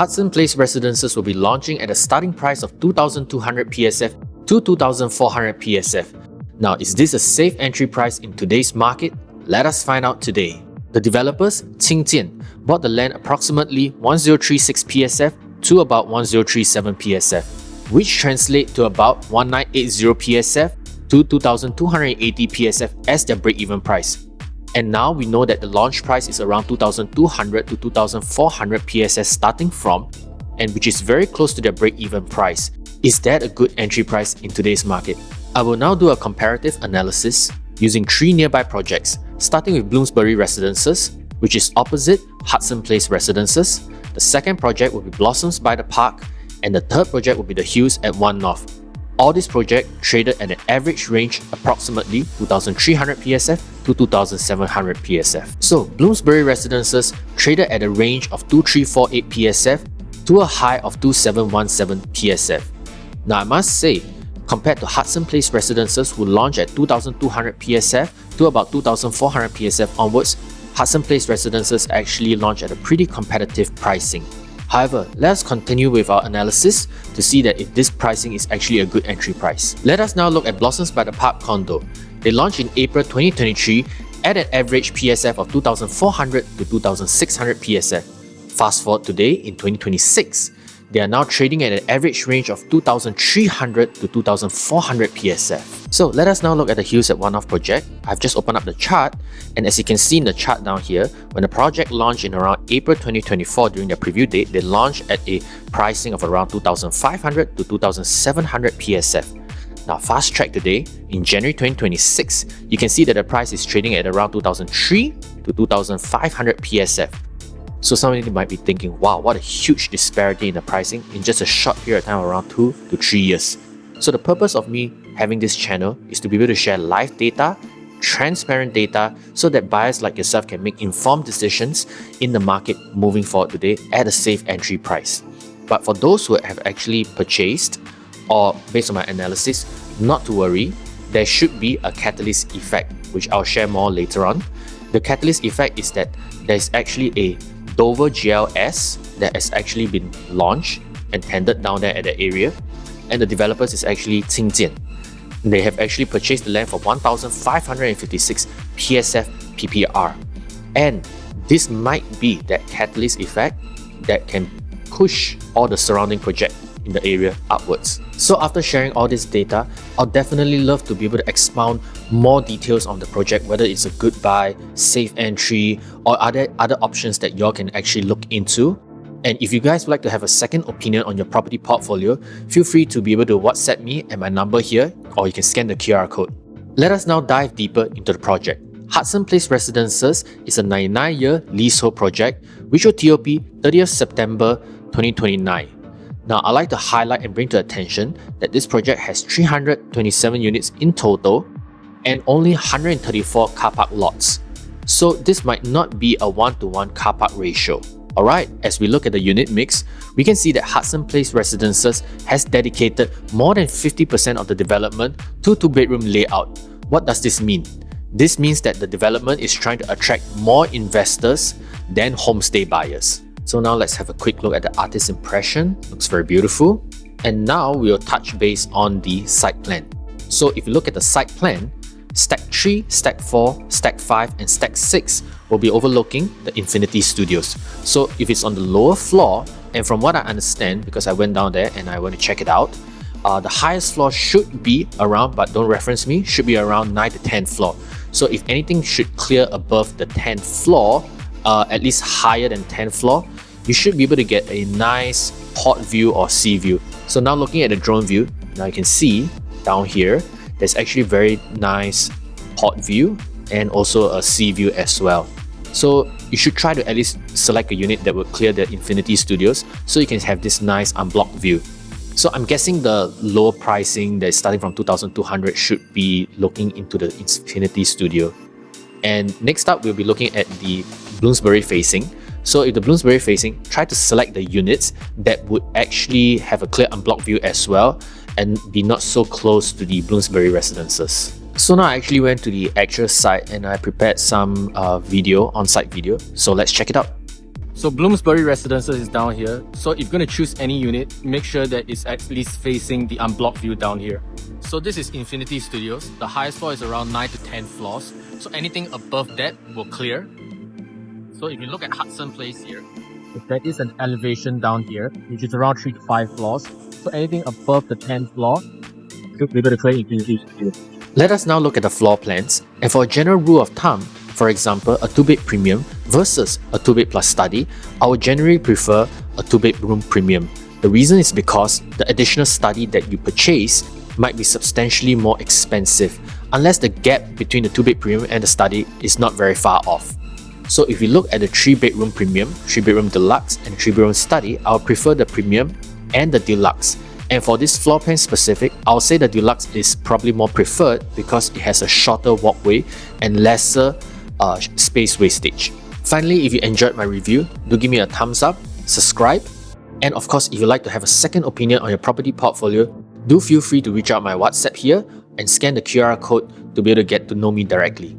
Hudson Place residences will be launching at a starting price of 2,200 PSF to 2,400 PSF. Now, is this a safe entry price in today's market? Let us find out today. The developers, Qingjian, bought the land approximately 1036 PSF to about 1037 PSF, which translate to about 1980 PSF to 2280 PSF as their break-even price. And now we know that the launch price is around 2200 to 2400 PSF starting from, and which is very close to their break-even price. Is that a good entry price in today's market? I will now do a comparative analysis using 3 nearby projects, starting with Bloomsbury Residences, which is opposite Hudson Place Residences. The second project will be Blossoms by the Park, and the third project will be The Hills at 1 North. All these projects traded at an average range approximately 2,300 PSF to 2,700 PSF. So Bloomsbury Residences traded at a range of 2,348 PSF to a high of 2,717 PSF. Now I must say, compared to Hudson Place Residences who launched at 2,200 PSF to about 2,400 PSF onwards, Hudson Place Residences actually launched at a pretty competitive pricing. However, let us continue with our analysis to see that if this pricing is actually a good entry price. Let us now look at Blossoms by the Park condo. They launched in April 2023 at an average PSF of 2,400 to 2,600 PSF. Fast forward today in 2026, they are now trading at an average range of 2,300 to 2,400 PSF. So let us now look at the Hills at 1 North project. I've just opened up the chart, and as you can see in the chart down here, when the project launched in around April 2024 during their preview date, they launched at a pricing of around 2,500 to 2,700 PSF. Now fast track today, in January 2026, you can see that the price is trading at around 2,003 to 2,500 PSF. So some of you might be thinking, wow, what a huge disparity in the pricing in just a short period of time, around 2 to 3 years. So the purpose of me having this channel is to be able to share live data, transparent data, so that buyers like yourself can make informed decisions in the market moving forward today at a safe entry price. But for those who have actually purchased, or based on my analysis, not to worry, there should be a catalyst effect, which I'll share more later on. The catalyst effect is that there's actually a Dover GLS that has actually been launched and tendered down there at the area, and the developers is actually Qingjian. They have actually purchased the land for 1,556 PSF PPR, and this might be that catalyst effect that can push all the surrounding project in the area upwards. So after sharing all this data, I'll definitely love to be able to expound more details on the project, whether it's a good buy, safe entry, or other options that y'all can actually look into. And if you guys would like to have a second opinion on your property portfolio, feel free to be able to WhatsApp me at my number here, or you can scan the QR code. Let us now dive deeper into the project. Hudson Place Residences is a 99-year leasehold project which will TOP 30th September 2029. Now, I'd like to highlight and bring to attention that this project has 327 units in total and only 134 car park lots. So this might not be a 1-to-1 car park ratio. Alright, as we look at the unit mix, we can see that Hudson Place Residences has dedicated more than 50% of the development to 2-bedroom layout. What does this mean? This means that the development is trying to attract more investors than homestay buyers. So now let's have a quick look at the artist's impression. Looks very beautiful. And now we'll touch base on the site plan. So if you look at the site plan, Stack 3, Stack 4, Stack 5 and Stack 6 will be overlooking the Infinity Studios. So if it's on the lower floor, and from what I understand, because I went down there and I want to check it out, the highest floor should be around, but don't reference me, should be around 9th to 10th floor. So if anything should clear above the 10th floor, at least higher than 10th floor, you should be able to get a nice port view or sea view. So now looking at the drone view, now you can see down here, there's actually very nice port view and also a sea view as well. So you should try to at least select a unit that will clear the Infinity Studios so you can have this nice unblocked view. So I'm guessing the lower pricing that is starting from 2,200 should be looking into the Infinity Studio. And next up, we'll be looking at the Bloomsbury facing. So if the Bloomsbury facing, try to select the units that would actually have a clear unblocked view as well and be not so close to the Bloomsbury residences. So now I actually went to the actual site and I prepared some on-site video. So let's check it out. So Bloomsbury Residences is down here. So if you're going to choose any unit, make sure that it's at least facing the unblocked view down here. So this is Infinity Studios. The highest floor is around 9 to 10 floors. So anything above that will clear. So if you look at Hudson Place here, there is an elevation down here, which is around 3 to 5 floors. So anything above the 10th floor, should be able to clear Infinity Studios. Let us now look at the floor plans. And for a general rule of thumb, for example, a 2-bed premium versus a 2-bed plus study, I would generally prefer a 2-bedroom premium. The reason is because the additional study that you purchase might be substantially more expensive, unless the gap between the 2-bed premium and the study is not very far off. So if you look at the 3-bedroom premium, 3-bedroom deluxe, and 3-bedroom study, I would prefer the premium and the deluxe. And for this floor plan specific, I'll say the deluxe is probably more preferred because it has a shorter walkway and lesser space wastage. Finally, if you enjoyed my review, do give me a thumbs up, subscribe, and of course, if you'd like to have a second opinion on your property portfolio, do feel free to reach out my WhatsApp here and scan the QR code to be able to get to know me directly.